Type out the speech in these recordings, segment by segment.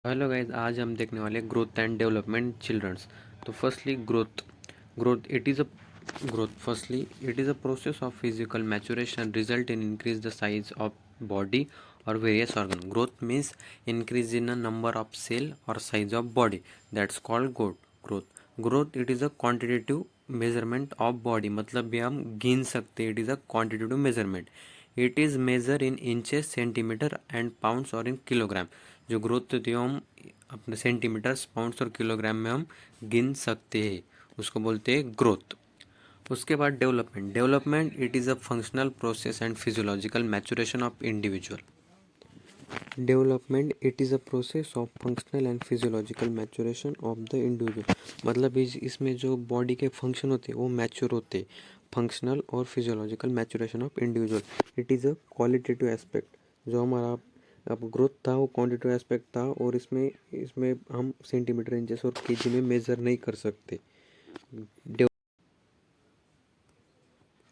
Hello guys, आज हम देखने वाले ग्रोथ एंड डेवलपमेंट चिल्ड्रंस। तो firstly growth growth it is a growth firstly it is a process of physical maturation result in increase the size of body or various organ. Growth means increase in a number of cell or size of body. That's called growth. It is a quantitative measurement of body. मतलब ये हम गिन सकते हैं. It is a quantitative measurement. It is measured in inches, centimeter and pounds or in kilogram. जो growth होती है हम अपने सेंटीमीटर्स, पाउंड्स और किलोग्राम में हम गिन सकते हैं, उसको बोलते हैं ग्रोथ। उसके बाद development it is a functional process and physiological maturation of individual. Development it is a process of functional and physiological maturation of the individual. मतलब इसमें जो बॉडी के फंक्शन होते हैं वो मैच्योर होते हैं। फंक्शनल और physiological maturation of individual it is a qualitative aspect. जो हमारा अब ग्रोथ था वो क्वांटिटेटिव एस्पेक्ट था, और इसमें इसमें हम सेंटीमीटर, इंचेस और केजी में मेज़र नहीं कर सकते।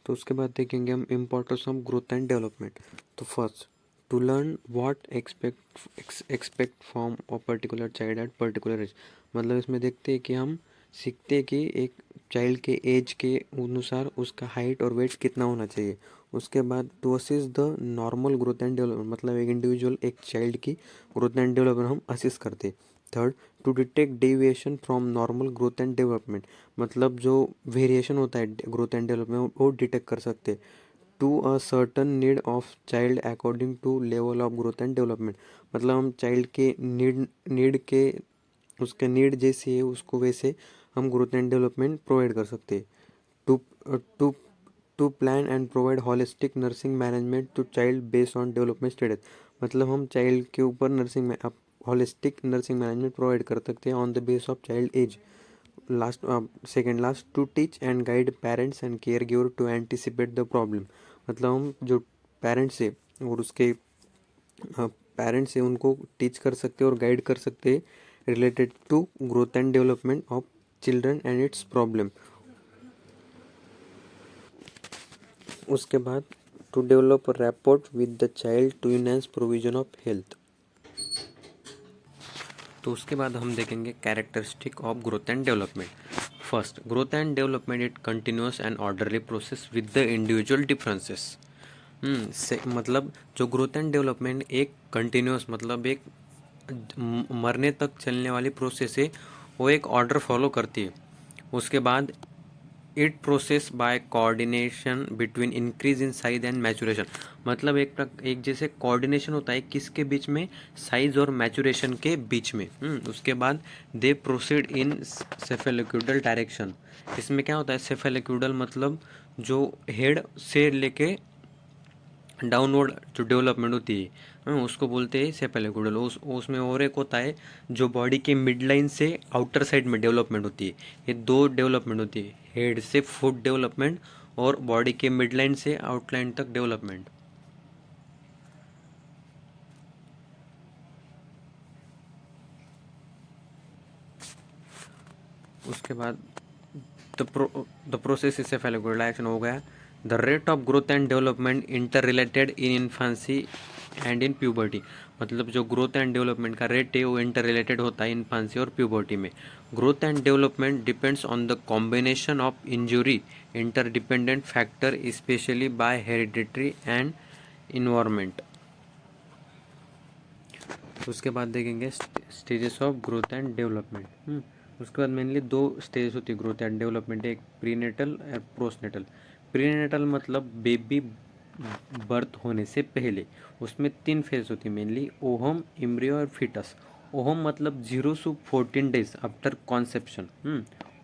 तो उसके बाद देखेंगे हम importance of growth and development. तो first, to learn what expect from a particular child at particular age. मतलब इसमें देखते हैं कि हम सीखते हैं कि एक चाइल्ड के एज के अनुसार उसका हाइट और वेट कितना होना चाहिए। उसके बाद to assess the normal growth and development, मतलब एक इंडिविजुअल एक चाइल्ड की ग्रोथ एंड डेवलपमेंट हम असिस करते हैं। Third, to detect deviation from normal growth and development, मतलब जो वेरिएशन होता है ग्रोथ एंड डेवलपमेंट वो डिटेक्ट कर सकते हैं। To a certain need of child according to level of growth and development, मतलब हम चाइल्ड के नीड के उसके नीड जैसी है उसको वैसे हम ग्रोथ एंड डेवलपमेंट प्रोवाइड कर सकते हैं। To to to plan and provide holistic nursing management to child based on development status, मतलब हम चाइल्ड के ऊपर नर्सिंग में हॉलिस्टिक नर्सिंग मैनेजमेंट प्रोवाइड कर सकते हैं on the base of child age. Last second last, to teach and guide parents and caregiver to anticipate the problem, मतलब हम जो पेरेंट्स है और उसके पेरेंट्स है उनको टीच कर सकते हैं और गाइड कर सकते हैं related to growth and development of children and its problem. उसके बाद to develop rapport with the child to enhance provision of health. तो उसके बाद हम देखेंगे characteristic of growth and development. First, growth and development it continuous and orderly process with the individual differences. मतलब जो growth and development एक continuous, मतलब एक मरने तक चलने वाली प्रोसेस है, वो एक ऑर्डर फॉलो करती है। उसके बाद it process by coordination between increase in size and maturation, मतलब एक जैसे कोऑर्डिनेशन होता है किसके बीच में, साइज और मैचुरेशन के बीच में। उसके बाद दे प्रोसीड इन सेफेलिक्यूडल डायरेक्शन। इसमें क्या होता है, सेफेलिक्यूडल मतलब जो हेड से लेके डाउनवर्ड जो डेवलपमेंट होती है, उसको बोलते हैं सेफेलिक्यूडल। उसमें और एक होता है जो बॉडी के मिड लाइन से आउटर साइड में डेवलपमेंट होती है। ये दो डेवलपमेंट होती है, हेड से फुट डेवलपमेंट और बॉडी के मिड लाइन से आउटलाइन तक डेवलपमेंट। उसके बाद द प्रोसेस इज सेफेलिक्यूडल एक्शन हो गया। The rate of growth and development inter related in infancy and in puberty, मतलब जो ग्रोथ एंड डेवलपमेंट का रेट है वो इंटर रिलेटेड होता है इन्फेंसी और प्यूबर्टी में। Growth and development depends on the combination of injury interdependent factor specially by hereditary and environment. उसके बाद देखेंगे stages of growth and development. उसके बाद मेनली दो स्टेज होती है ग्रोथ एंड डेवलपमेंट, एक प्रीनेटल और पोस्टनेटल। प्रीनेटल मतलब बेबी बर्थ होने से पहले, उसमें तीन फेज होती है मेनली, ओहम, इम्ब्रियो और फिटस। ओहम मतलब 0 to 14 days after conception.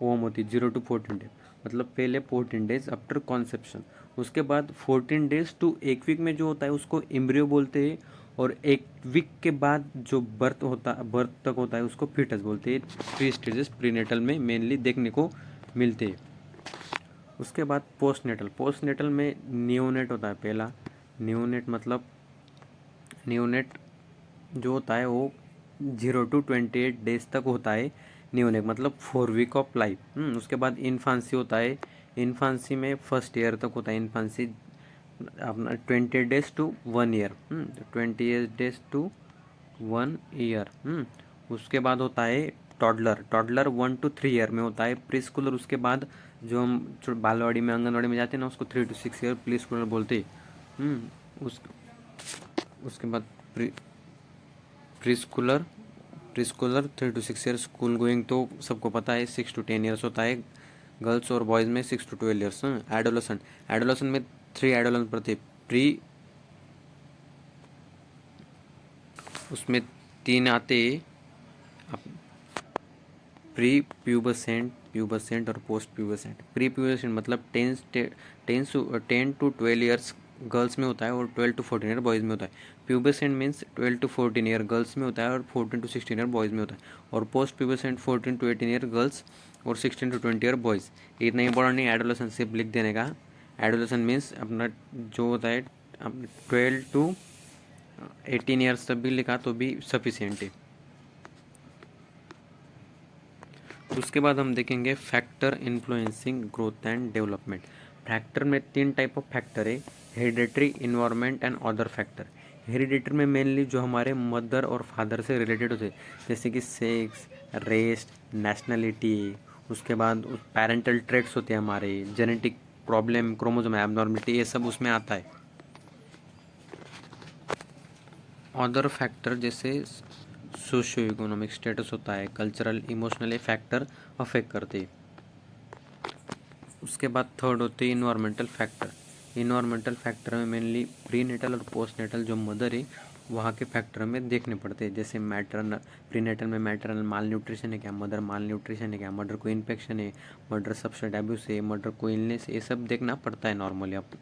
Ovum होती है 0 to 14 days, मतलब पहले 14 days आफ्टर कॉन्सेप्शन। उसके बाद 14 days to एक वीक में जो होता है उसको इम्ब्रियो बोलते हैं, और एक वीक के बाद जो बर्थ तक होता है उसको फीटस बोलते हैं। थ्री स्टेजेस प्रीनेटल में मेनली देखने को मिलते हैं। उसके बाद पोस्टनेटल में नियोनेट होता है पहला। नियोनेट मतलब नियोनेट जो होता है वो 0 to 28 days तक होता है। नियोनेट मतलब 4 week ऑफ लाइफ। उसके बाद इन्फांसी होता है। इन्फांसी में फर्स्ट ईयर तक होता है इन्फांसी, अपना 20 days to 1 year। 20 days to 1 year। उसके बाद होता है टॉडलर। टॉडलर 1 to 3 ईयर में होता है। प्री स्कूलर उसके बाद जो हम बालवाड़ी में आंगनवाड़ी में जाते हैं ना, उसको 3 to 6 ईयर प्री स्कूलर बोलते हैं। उस उसके बाद pre pre Schuler 3 to 6 year. School going तो सबको पता है 6 to 10 ईयर्स होता है गर्ल्स और बॉयज़ में 6 to 12 ईयर्स। एडोलसेंट, एडोलसेंट में 3 एडोलसेंट पड़ते। प्री, उसमें 3 आते। प्री प्यूबसेंट, प्यूबसेंट और पोस्ट प्यूबसेंट। प्री प्यूबसेंट मतलब 10 to 12 ईयर्स गर्ल्स में होता है और 12 to 14 ईयर बॉयज़ में होता है। प्यूबसेंट मीन्स 12 to 14 ईयर गर्ल्स में होता है और 14 to 16 ईयर बॉयज़ में होता है। और पोस्ट प्यूबसेंट 14 to 18 ईयर गर्ल्स और 16 to 20 ईयर बॉयज़। इतना इंपॉर्टेंट नहीं एडोलेसेंट सिर्फ लिख देने का। एडोलेसेंट मीन्स अपना जो होता है 12 to 18 ईयर्स तक भी लिखा तो भी सफिशिएंट है। उसके बाद हम देखेंगे factor influencing growth and development. Factor में 3 टाइप ऑफ फैक्टर है, hereditary, environment and other factor. Hereditary में मेनली जो हमारे मदर और फादर से रिलेटेड होते हैं, जैसे कि सेक्स, रेस, नेशनलिटी। उसके बाद पेरेंटल ट्रेट्स होते हैं हमारे, जेनेटिक प्रॉब्लम, क्रोमोसोम एबनॉर्मलिटी, ये सब उसमें आता है। अदर फैक्टर जैसे सोशियो इकोनॉमिक स्टेटस होता है, कल्चरल, इमोशनल फैक्टर अफेक्ट करते हैं। उसके बाद थर्ड होते हैं इन्वायरमेंटल फैक्टर। इन्वायरमेंटल फैक्टर में मेनली प्री नेटल और पोस्ट नेटल जो मदर है वहाँ के फैक्टर में देखने पड़ते हैं। जैसे मैटरनल, प्री नेटल में मैटरनल माल न्यूट्रिशन है क्या, मदर माल न्यूट्रिशन है क्या, मदर को इन्फेक्शन है, मदर सब्सटेंस अब्यूज है, मदर को इलनेस, ये सब देखना पड़ता है नॉर्मली। अब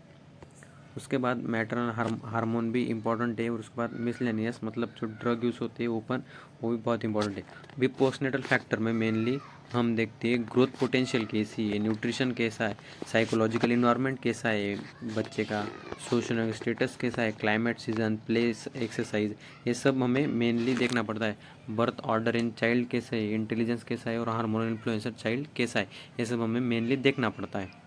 उसके बाद मैटरनल हार्मोन भी इम्पॉर्टेंट है। और उसके बाद मिसलेनियस मतलब जो ड्रग यूज़ होते हैं ओपन, वो भी बहुत इंपॉर्टेंट है। अभी पोस्टनेटल फैक्टर में मेनली हम देखते हैं ग्रोथ पोटेंशियल कैसी है, न्यूट्रिशन कैसा है, साइकोलॉजिकल इन्वायरमेंट कैसा है बच्चे का, सोशल स्टेटस कैसा है, क्लाइमेट, सीजन, प्लेस, एक्सरसाइज, ये सब हमें मेनली देखना पड़ता है। बर्थ ऑर्डर इन चाइल्ड कैसा है, इंटेलिजेंस कैसा है और हार्मोनल इन्फ्लुएंसर चाइल्ड कैसा है, ये सब हमें मेनली देखना पड़ता है।